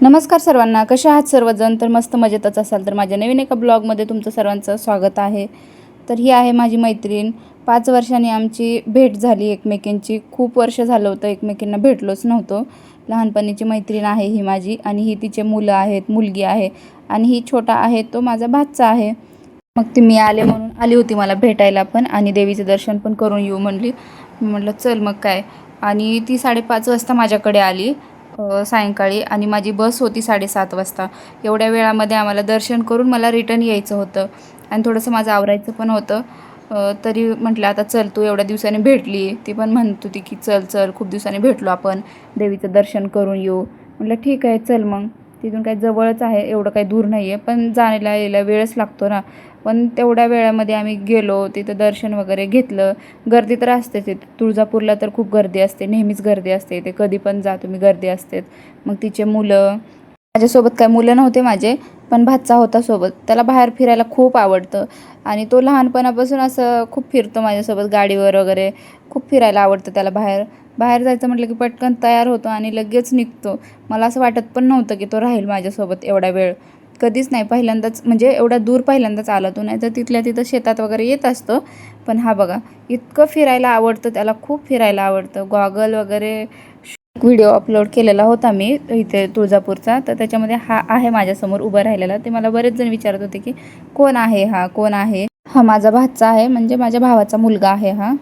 नमस्कार सर्वांना, कसे आहात सर्वजण? तर मस्त मजेतच असाल तर माझ्या नवीन एका ब्लॉगमध्ये तुमचं सर्वांचं स्वागत आहे. तर ही आहे माझी मैत्रीण. 5 वर्षांनी आमची भेट झाली एकमेकींची. खूप वर्ष झालं होतं एकमेकींना भेटलोच नव्हतो. लहानपणीची मैत्रीण आहे ही माझी आणि ही तिचे मुलं आहेत, मुलगी आहे आणि ही छोटा आहे तो माझा भाचा आहे. मग ती मी आले म्हणून आली होती मला भेटायला पण आणि देवीचं दर्शन पण करून येऊ म्हणली. मी म्हटलं चल मग काय. आणि ती 5:30 वाजता माझ्याकडे आली सायंकाळी आणि माझी बस होती 7:30 वाजता. एवढ्या वेळामध्ये आम्हाला दर्शन करून मला रिटर्न यायचं होतं आणि थोडंसं माझं आवरायचं पण होतं. तरी म्हटलं आता चल तू एवढ्या दिवसांनी भेटली. ती पण म्हणत होती की चल चल खूप दिवसांनी भेटलो आपण, देवीचं दर्शन करून येऊ. म्हटलं ठीक आहे चल मग. तिथून काही जवळच आहे, एवढं काही दूर नाही आहे, पण जायला यायला वेळच लागतो ना. पण तेवढ्या वेळामध्ये आम्ही गेलो, तिथं दर्शन वगैरे घेतलं. गर्दी तर असतेच तिथे, तुळजापूरला तर खूप गर्दी असते, नेहमीच गर्दी असते ते, कधी पण जा तुम्ही गर्दी असतेच. मग तिचे मुलं, माझ्यासोबत काय मुलं नव्हते माझे, पण भाचा होता सोबत. त्याला बाहेर फिरायला खूप आवडतं आणि तो लहानपणापासून असं खूप फिरतो माझ्यासोबत गाडीवर वगैरे. खूप फिरायला आवडतं त्याला बाहेर. बाहेर जायचं म्हटलं की पटकन तयार होतो आणि लगेच निघतो. मला असं वाटत पण नव्हतं की तो राहील माझ्यासोबत एवढा वेळ. कधीच नाही, पहिल्यांदाच म्हणजे एवढ्या दूर पहिल्यांदाच आला तो. नाही तर तिथल्या तिथं शेतात वगैरे येत असतो. पण हा बघा, इतकं फिरायला आवडतं त्याला, खूप फिरायला आवडतं. गॉगल वगैरे व्हिडिओ अपलोड केलेला होता मी इथे तुळजापूरचा, तर त्याच्यामध्ये हा आहे माझ्यासमोर उभं राहिलेला. ते मला बरेच जण विचारत होते की कोण आहे हा, कोण आहे हा? माझा भाचा आहे, म्हणजे माझ्या भावाचा मुलगा आहे हा.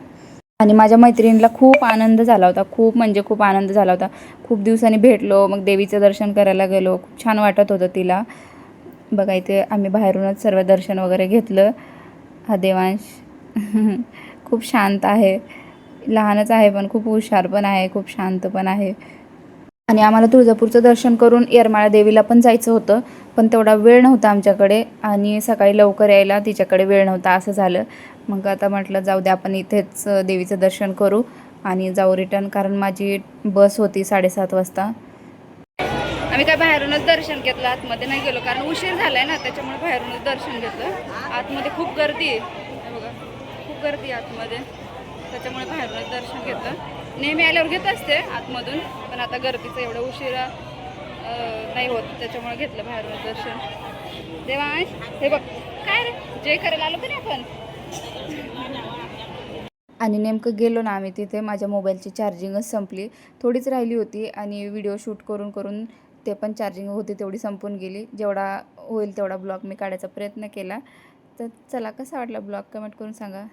आणि माझ्या मैत्रिणीला खूप आनंद झाला होता, खूप म्हणजे खूप आनंद झाला होता. खूप दिवसांनी भेटलो, मग देवीचं दर्शन करायला गेलो, खूप छान वाटत होतं तिला. बघा इथे आम्ही बाहेरूनच सर्व दर्शन वगैरे घेतलं. हा देवांश खूप शांत आहे, लहानच आहे पण खूप हुशार पण आहे, खूप शांत पण आहे. आणि आम्हाला तुळजापूरचं दर्शन करून येरमाळा देवीला पण जायचं होतं, पण तेवढा वेळ नव्हता आमच्याकडे आणि सकाळी लवकर यायला तिच्याकडे वेळ नव्हता, असं झालं. मग आता म्हटलं जाऊ दे, आपण इथेच देवीचं दर्शन करू आणि जाऊ रिटर्न, कारण माझी बस होती 7:30 वाजता. आम्ही काय बाहेरूनच दर्शन घेतलं, आतमध्ये नाही गेलो कारण उशीर झालाय ना, त्याच्यामुळे बाहेरूनच दर्शन घेतलं. आतमध्ये खूप गर्दी आहे, बघा खूप गर्दी आहे आतमध्ये, त्याच्यामुळे बाहेरूनच दर्शन घेतलं. नेहमी आल्यावर घेत असते आतमधून, पण आता गर्दीचं एवढं उशिरा नाही होत, त्याच्यामुळे घेतलं बाहेरूनच दर्शन. देवांश हे बघ, काय रे जय करायला आलो का नाही आपण? आणि नेमकं गेलो ना आम्ही तिथे, माझ्या मोबाईलची चार्जिंगच संपली, थोडीच राहिली होती आणि व्हिडिओ शूट करून करून ते पण चार्जिंग होती तेवढी संपून गेली. जेवढा होईल तेवढा ब्लॉग मी काढायचा प्रयत्न केला. तर चला, कसा वाटला ब्लॉग कमेंट करून सांगा.